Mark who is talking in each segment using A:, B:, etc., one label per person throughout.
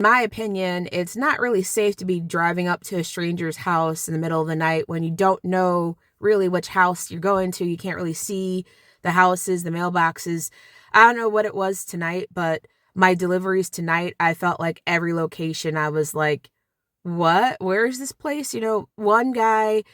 A: my opinion, it's not really safe to be driving up to a stranger's house in the middle of the night when you don't know really which house you're going to. You can't really see the houses, the mailboxes. I don't know what it was tonight, but my deliveries tonight, I felt like every location I was like, what? Where is this place? One guy,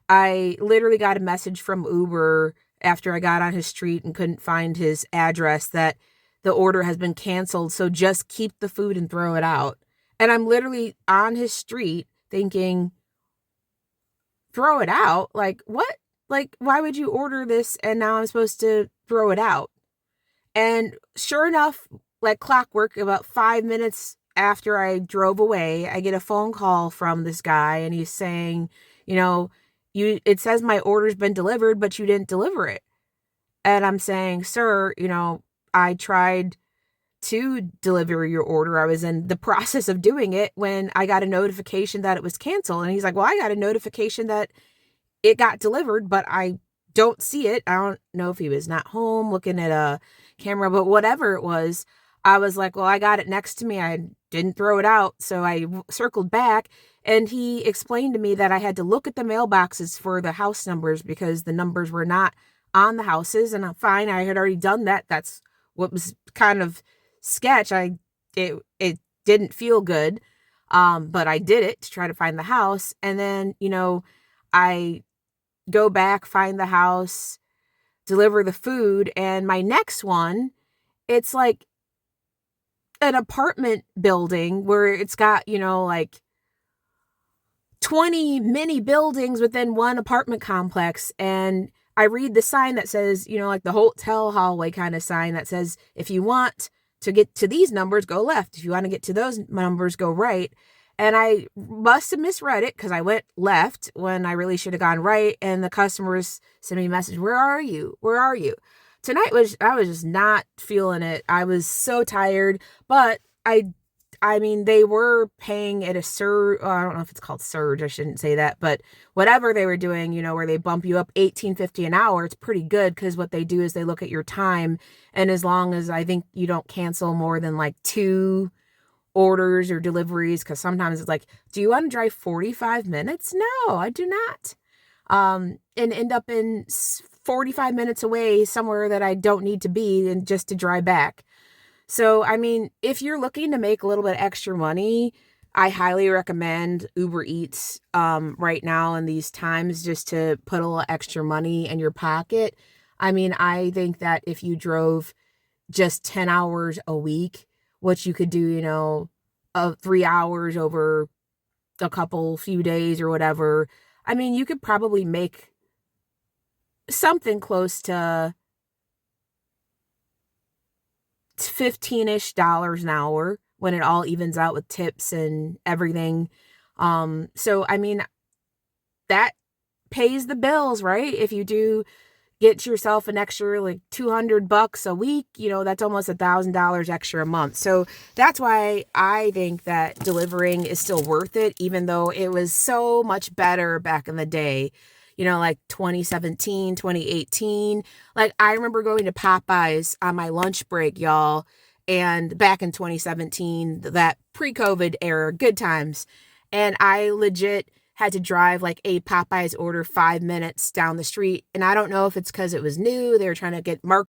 A: I literally got a message from Uber after I got on his street and couldn't find his address that the order has been canceled. So just keep the food and throw it out. And I'm literally on his street thinking, throw it out? Like, what? Like, why would you order this and now I'm supposed to throw it out? And sure enough, like clockwork, about 5 minutes after I drove away, I get a phone call from this guy and he's saying, you know, it says my order's been delivered, but you didn't deliver it. And I'm saying, sir, I tried to deliver your order. I was in the process of doing it when I got a notification that it was canceled. And he's like, well, I got a notification that it got delivered, but I don't see it. I don't know if he was not home looking at a camera, but whatever it was, I was like, well, I got it next to me. I didn't throw it out. So I circled back and he explained to me that I had to look at the mailboxes for the house numbers because the numbers were not on the houses. And I'm fine. I had already done that. That's what was kind of sketch. It didn't feel good. But I did it to try to find the house. And then, I go back, find the house, deliver the food. And my next one, it's like an apartment building where it's got, like 20 mini buildings within one apartment complex. And I read the sign that says, like the hotel hallway kind of sign that says, if you want to get to these numbers, go left. If you want to get to those numbers, go right. And I must have misread it because I went left when I really should have gone right. And the customers sent me a message, where are you? Where are you? Tonight I was just not feeling it. I was so tired, but I mean, they were paying at a surge. Oh, I don't know if it's called surge. I shouldn't say that, but whatever they were doing, where they bump you up $18.50 an hour, it's pretty good because what they do is they look at your time. And as long as I think you don't cancel more than like 2 orders or deliveries, because sometimes it's like, do you want to drive 45 minutes? No, I do not. And end up in 45 minutes away somewhere that I don't need to be and just to drive back. So, I mean, if you're looking to make a little bit extra money, I highly recommend Uber Eats right now in these times just to put a little extra money in your pocket. I mean, I think that if you drove just 10 hours a week, which you could do, 3 hours over a few days or whatever, I mean, you could probably make something close to 15-ish dollars an hour when it all evens out with tips and everything. So I mean, that pays the bills, right? If you do get yourself an extra like $200 a week, that's almost $1,000 extra a month. So that's why I think that delivering is still worth it, even though it was so much better back in the day. Like 2017, 2018. Like I remember going to Popeyes on my lunch break, y'all. And back in 2017, that pre-COVID era, good times. And I legit had to drive like a Popeyes order 5 minutes down the street. And I don't know if it's because it was new. They were trying to get